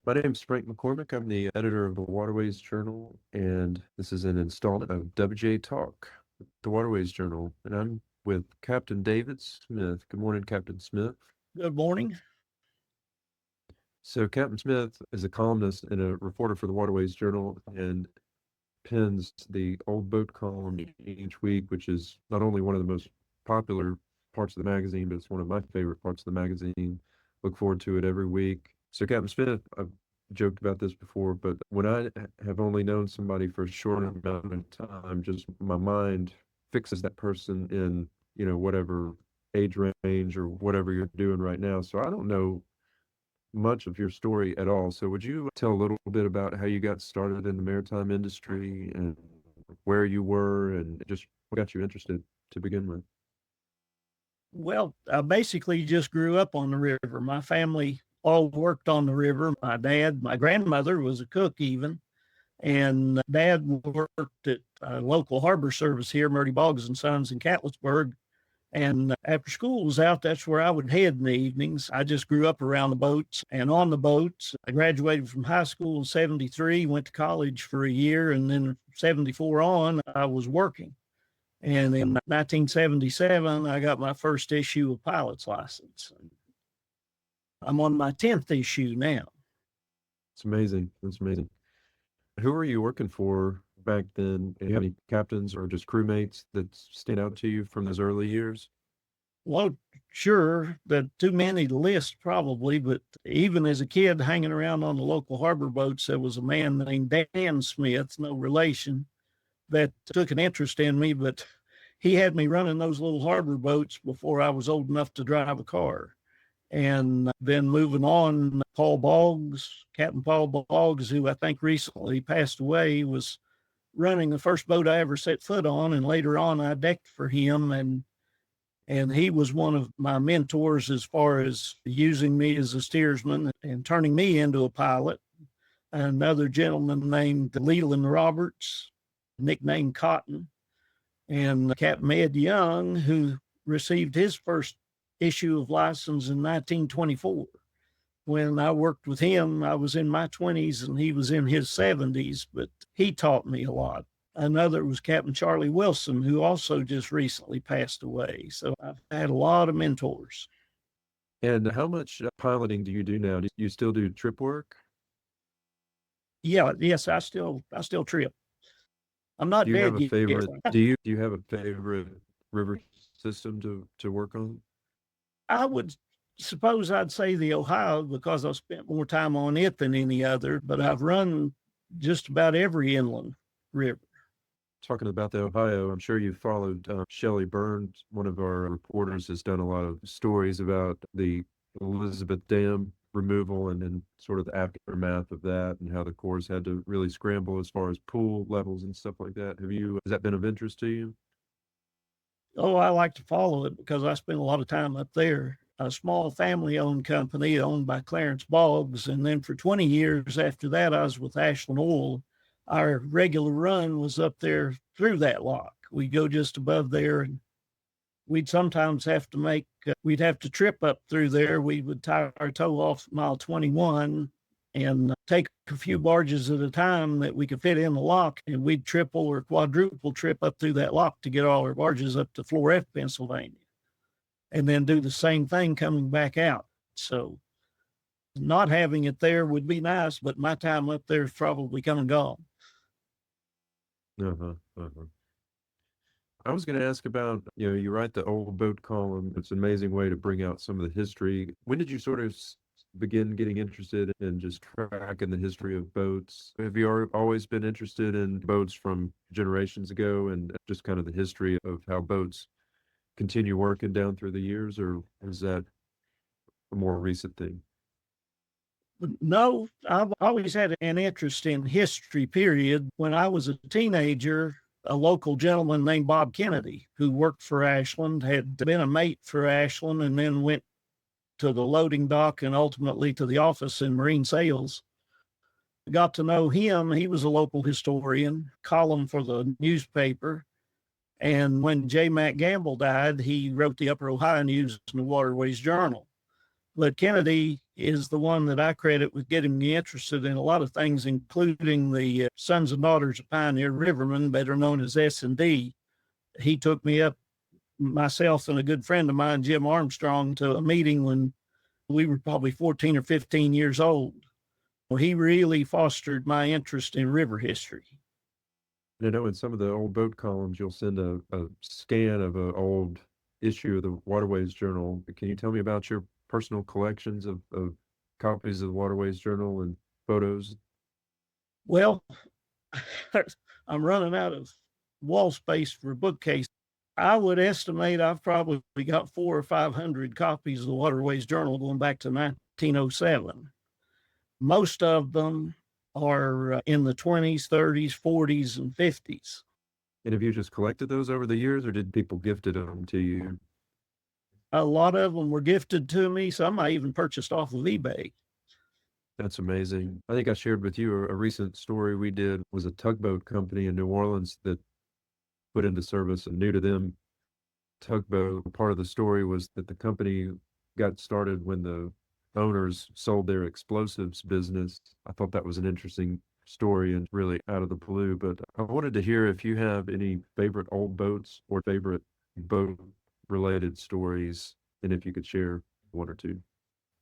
My name's Frank McCormick. I'm the editor of the Waterways Journal, and this is an installment of WJ Talk, the Waterways Journal. And I'm with Captain David Smith. Good morning, Captain Smith. Good morning. So, Captain Smith is a columnist and a reporter for the Waterways Journal and pens the old boat column each week, which is not only one of the most popular parts of the magazine, but it's one of my favorite parts of the magazine. Look forward to it every week. So, Captain Smith, I've joked about this before, but when I have only known somebody for a short amount of time, just my mind fixes that person in, whatever age range or whatever you're doing right now. So I don't know much of your story at all. So would you tell a little bit about how you got started in the maritime industry and where you were and just what got you interested to begin with? Well, I basically just grew up on the river. My family all worked on the river. My grandmother was a cook even, and dad worked at a local harbor service here, Murray Boggs and Sons in Catlettsburg. And after school was out, that's where I would head in the evenings. I just grew up around the boats and on the boats. I graduated from high school in 73, went to college for a year, and then 74 on, I was working. And in 1977, I got my first issue of pilot's license. I'm on my 10th issue now. It's amazing. It's amazing. Who were you working for back then? Do you have any captains or just crewmates that stand out to you from those early years? Well, sure, that too many to list probably, but even as a kid hanging around on the local harbor boats, there was a man named Dan Smith, no relation, that took an interest in me, but he had me running those little harbor boats before I was old enough to drive a car. And then moving on, Captain Paul Boggs, who I think recently passed away, was running the first boat I ever set foot on. And later on, I decked for him. And he was one of my mentors as far as using me as a steersman and turning me into a pilot. Another gentleman named Leland Roberts, nicknamed Cotton, and Captain Ed Young, who received his first issue of license in 1924. When I worked with him, I was in my 20s and he was in his 70s, but he taught me a lot. Another was Captain Charlie Wilson, who also just recently passed away. So I've had a lot of mentors. And how much piloting do you do now? Do you still do trip work? Yes, I still trip. I'm Do not you have dead a yet. favorite? Do you have a favorite river system to work on? I would suppose I'd say the Ohio because I've spent more time on it than any other, but I've run just about every inland river. Talking about the Ohio, I'm sure you followed Shelley Burns. One of our reporters has done a lot of stories about the Elizabeth Dam removal and then sort of the aftermath of that and how the Corps had to really scramble as far as pool levels and stuff like that. Has that been of interest to you? Oh, I like to follow it because I spent a lot of time up there. A small family owned company owned by Clarence Boggs. And then for 20 years after that, I was with Ashland Oil. Our regular run was up there through that lock. We'd go just above there and we'd sometimes we'd have to trip up through there. We would tie our tow off mile 21 and take a few barges at a time that we could fit in the lock. And we'd triple or quadruple trip up through that lock to get all our barges up to Floor F, Pennsylvania, and then do the same thing coming back out. So not having it there would be nice, but my time up there is probably come and gone. Uh-huh, uh-huh. I was going to ask about, you write the old boat column. It's an amazing way to bring out some of the history. When did you sort of begin getting interested in just tracking the history of boats? Have you always been interested in boats from generations ago and just kind of the history of how boats continue working down through the years, or is that a more recent thing? No, I've always had an interest in history, period. When I was a teenager, a local gentleman named Bob Kennedy, who worked for Ashland, had been a mate for Ashland and then went to the loading dock and ultimately to the office in marine sales. Got to know him. He was a local historian, column for the newspaper. And when J. Mac Gamble died, he wrote the Upper Ohio News and the Waterways Journal. But Kennedy is the one that I credit with getting me interested in a lot of things, including the Sons and Daughters of Pioneer Rivermen, better known as S&D. He took me up, myself and a good friend of mine, Jim Armstrong, to a meeting when we were probably 14 or 15 years old. Well, he really fostered my interest in river history. And I know in some of the old boat columns, you'll send a scan of an old issue of the Waterways Journal. Can you tell me about your personal collections of copies of the Waterways Journal and photos? Well, I'm running out of wall space for a bookcase. I would estimate I've probably got 400 or 500 copies of the Waterways Journal going back to 1907. Most of them are in the 20s, 30s, 40s, and 50s. And have you just collected those over the years, or did people gifted them to you? A lot of them were gifted to me. Some I even purchased off of eBay. That's amazing. I think I shared with you a recent story we did was a tugboat company in New Orleans that put into service a new to them tugboat. Part of the story was that the company got started when the owners sold their explosives business. I thought that was an interesting story and really out of the blue, but I wanted to hear if you have any favorite old boats or favorite boat related stories, and if you could share one or two.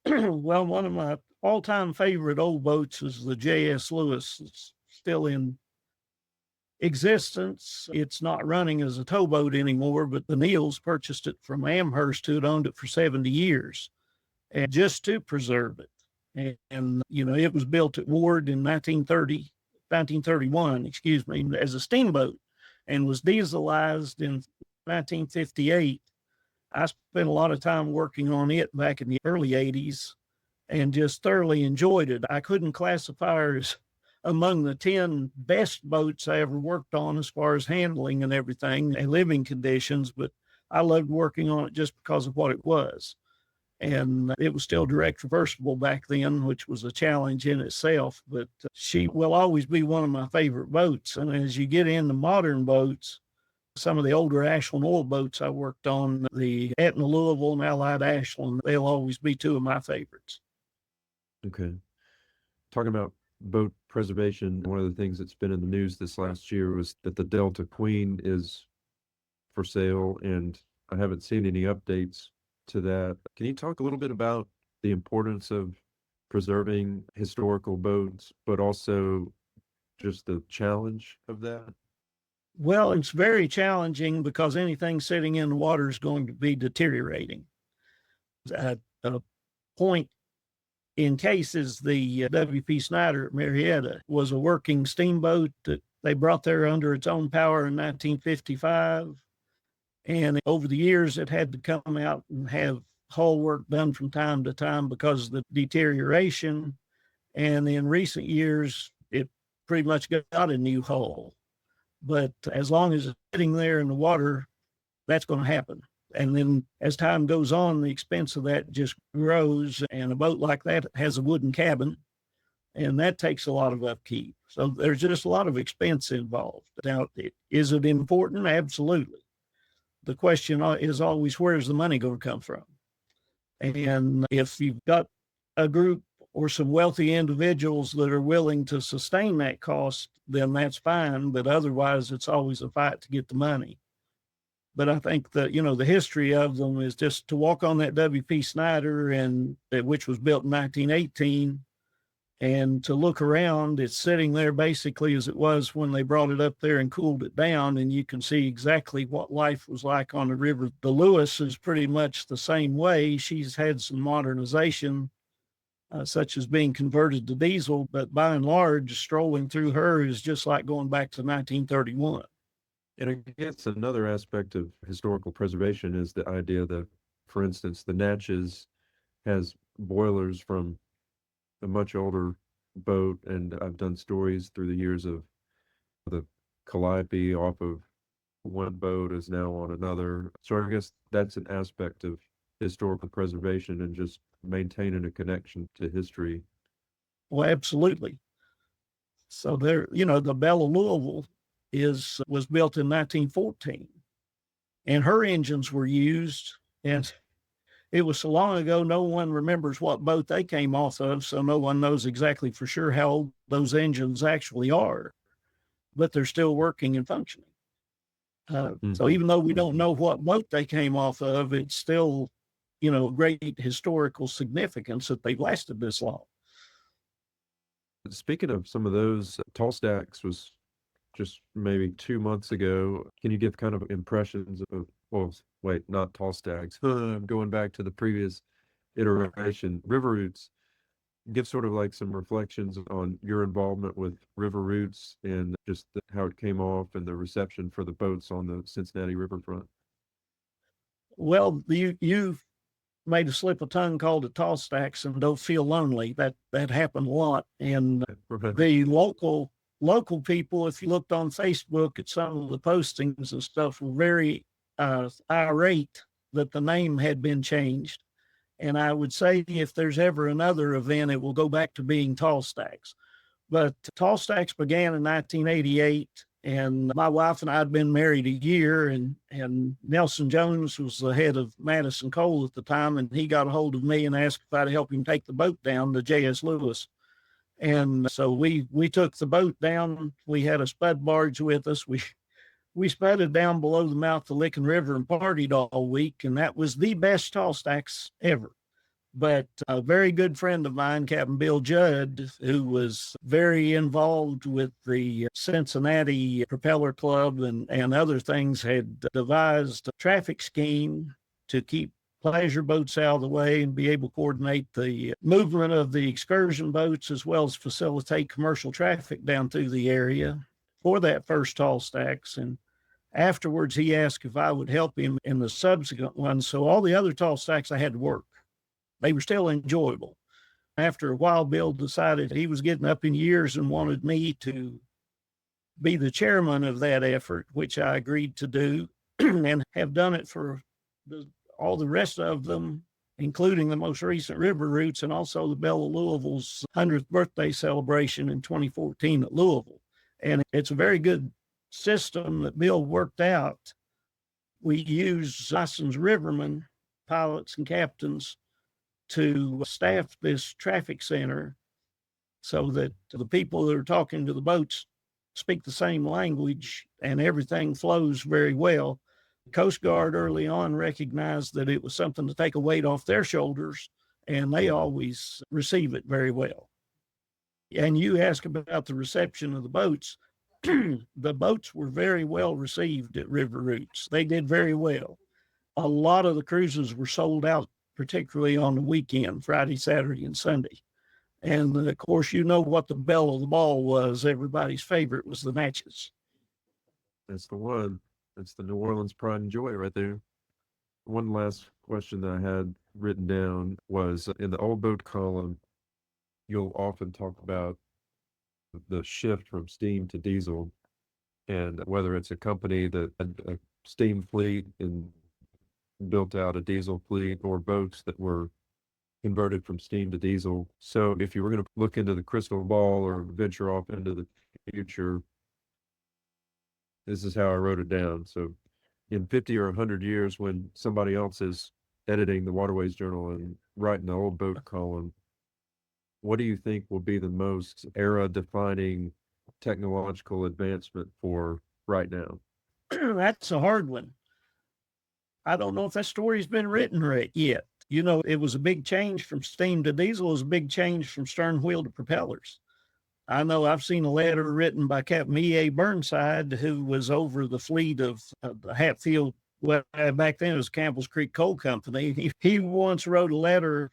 Well, one of my all-time favorite old boats is the J.S. Lewis. It's still in existence. It's not running as a towboat anymore, but the Neals purchased it from Amherst, who had owned it for 70 years, and just to preserve it. And you know, it was built at Ward in 1931, as a steamboat, and was dieselized in 1958. I spent a lot of time working on it back in the early 80s and just thoroughly enjoyed it. I couldn't classify her as among the 10 best boats I ever worked on as far as handling and everything and living conditions, but I loved working on it just because of what it was. And it was still direct reversible back then, which was a challenge in itself, but she will always be one of my favorite boats. And as you get into modern boats, some of the older Ashland oil boats I worked on, the Etna Louisville and Allied Ashland, they'll always be two of my favorites. Okay. Talking about boat preservation, one of the things that's been in the news this last year was that the Delta Queen is for sale, and I haven't seen any updates to that. Can you talk a little bit about the importance of preserving historical boats, but also just the challenge of that? Well, it's very challenging because anything sitting in the water is going to be deteriorating. At a point in cases, the W.P. Snyder at Marietta was a working steamboat that they brought there under its own power in 1955. And over the years, it had to come out and have hull work done from time to time because of the deterioration. And in recent years, it pretty much got a new hull. But as long as it's sitting there in the water, that's going to happen. And then as time goes on, the expense of that just grows. And a boat like that has a wooden cabin, and that takes a lot of upkeep. So there's just a lot of expense involved. Now, is it important? Absolutely. The question is always, where's the money going to come from? And if you've got a group or some wealthy individuals that are willing to sustain that cost, then that's fine. But otherwise, it's always a fight to get the money. But I think that, you know, the history of them is just to walk on that W.P. Snyder, and which was built in 1918, and to look around, it's sitting there basically as it was when they brought it up there and cooled it down, and you can see exactly what life was like on the river. The Lewis is pretty much the same way. She's had some modernization, such as being converted to diesel, but by and large, strolling through her is just like going back to 1931. And I guess another aspect of historical preservation is the idea that, for instance, the Natchez has boilers from a much older boat, and I've done stories through the years of the Calliope off of one boat is now on another. So I guess that's an aspect of historical preservation and just maintaining a connection to history. Well, absolutely. So there, you know, the Bella Louisville was built in 1914, and her engines were used, and it was so long ago, no one remembers what boat they came off of, so no one knows exactly for sure how old those engines actually are, but they're still working and functioning. So even though we don't know what boat they came off of, it's still, great historical significance that they've lasted this long. Speaking of some of those, tall stacks was just maybe 2 months ago. Can you give kind of impressions of, well, wait, not tall stacks. I'm going back to the previous iteration, river roots. Give sort of like some reflections on your involvement with river roots and just how it came off and the reception for the boats on the Cincinnati riverfront. Well, you made a slip of tongue called it tall stacks, and don't feel lonely. That happened a lot. And the local people, if you looked on Facebook at some of the postings and stuff, were very irate that the name had been changed. And I would say if there's ever another event, it will go back to being tall stacks. But tall stacks began in 1988, and my wife and I had been married a year, and Nelson Jones was the head of Madison Coal at the time, and he got a hold of me and asked if I'd help him take the boat down to J.S. Lewis. And so we took the boat down. We had a spud barge with us. We spudded down below the mouth of Licking River and partied all week, and that was the best tall stacks ever. But a very good friend of mine, Captain Bill Judd, who was very involved with the Cincinnati Propeller Club and other things, had devised a traffic scheme to keep pleasure boats out of the way and be able to coordinate the movement of the excursion boats as well as facilitate commercial traffic down through the area for that first tall stacks. And afterwards, he asked if I would help him in the subsequent ones. So all the other tall stacks I had to work. They were still enjoyable. After a while, Bill decided he was getting up in years and wanted me to be the chairman of that effort, which I agreed to do and have done it for all the rest of them, including the most recent river routes and also the Belle of Louisville's 100th birthday celebration in 2014 at Louisville. And it's a very good system that Bill worked out. We use licensed rivermen, pilots, and captains to staff this traffic center so that the people that are talking to the boats speak the same language and everything flows very well. The Coast Guard early on recognized that it was something to take a weight off their shoulders, and they always receive it very well. And you ask about the reception of the boats. The boats were very well received at River Roots. They did very well. A lot of the cruises were sold out, particularly on the weekend, Friday, Saturday, and Sunday. And of course, you know what the belle of the ball was. Everybody's favorite was the Natchez. That's the one. That's the New Orleans pride and joy right there. One last question that I had written down was in the old boat column, you'll often talk about the shift from steam to diesel, and whether it's a company that had a steam fleet and built out a diesel fleet or boats that were converted from steam to diesel. So if you were going to look into the crystal ball or venture off into the future, this is how I wrote it down. So in 50 or 100 years, when somebody else is editing the Waterways Journal and writing the old boat column, what do you think will be the most era-defining technological advancement for right now? That's a hard one. I don't know if that story's been written right yet. You know, it was a big change from steam to diesel. It was a big change from stern wheel to propellers. I know I've seen a letter written by Captain E.A. Burnside, who was over the fleet of the Hatfield. Well, back then it was Campbell's Creek Coal Company. He once wrote a letter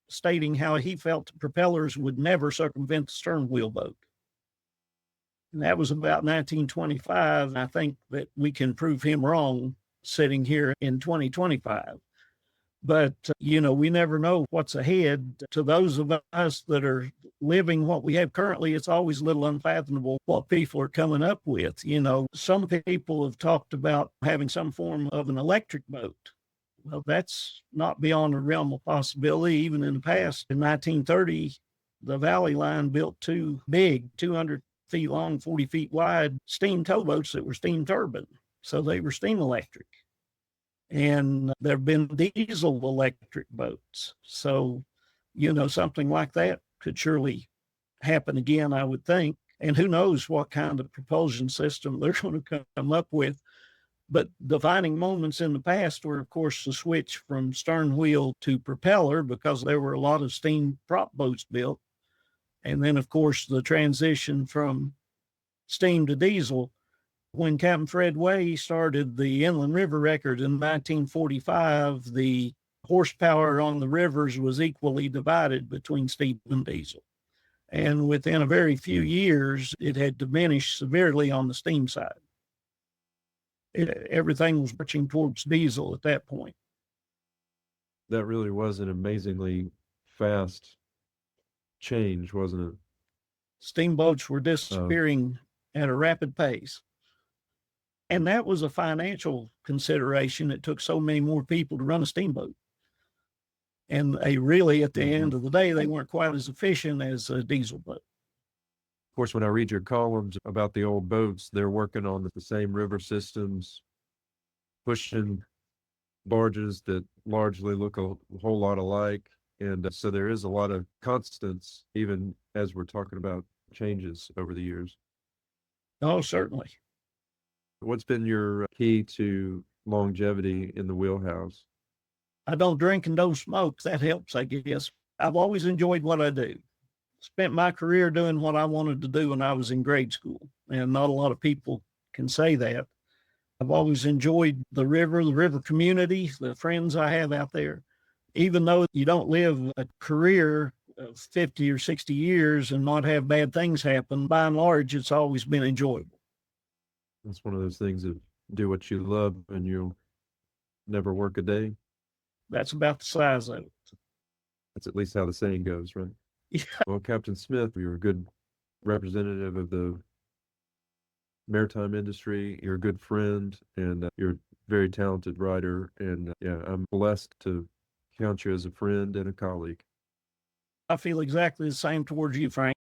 stating how he felt the propellers would never circumvent the stern wheel boat. And that was about 1925. I think that we can prove him wrong sitting here in 2025. But, you know, we never know what's ahead. To those of us that are living what we have currently, it's always a little unfathomable what people are coming up with. You know, some people have talked about having some form of an electric boat. Well, that's not beyond the realm of possibility. Even in the past, in 1930, the Valley Line built two big, 200 feet long, 40 feet wide steam towboats that were steam turbine. So they were steam electric. And there have been diesel electric boats. So, something like that could surely happen again, I would think. And who knows what kind of propulsion system they're going to come up with. But defining moments in the past were, of course, the switch from stern wheel to propeller, because there were a lot of steam prop boats built. And then, of course, the transition from steam to diesel. When Captain Fred Way started the Inland River record in 1945, the horsepower on the rivers was equally divided between steam and diesel. And within a very few years, it had diminished severely on the steam side. Everything was marching towards diesel at that point. That really was an amazingly fast change, wasn't it? Steamboats were disappearing at a rapid pace. And that was a financial consideration. It took so many more people to run a steamboat. And they really, at the end of the day, they weren't quite as efficient as a diesel boat. Of course, when I read your columns about the old boats, they're working on the same river systems, pushing barges that largely look a whole lot alike. And so there is a lot of constants, even as we're talking about changes over the years. Oh, certainly. What's been your key to longevity in the Wheelhouse? I don't drink and don't smoke. That helps, I guess. I've always enjoyed what I do. Spent my career doing what I wanted to do when I was in grade school, and not a lot of people can say that. I've always enjoyed the river community, the friends I have out there. Even though you don't live a career of 50 or 60 years and not have bad things happen, by and large, it's always been enjoyable. It's one of those things that do what you love and you'll never work a day. That's about the size of it. That's at least how the saying goes, right? Yeah. Well, Captain Smith, you're a good representative of the maritime industry. You're a good friend, and you're a very talented writer. And yeah, I'm blessed to count you as a friend and a colleague. I feel exactly the same towards you, Frank.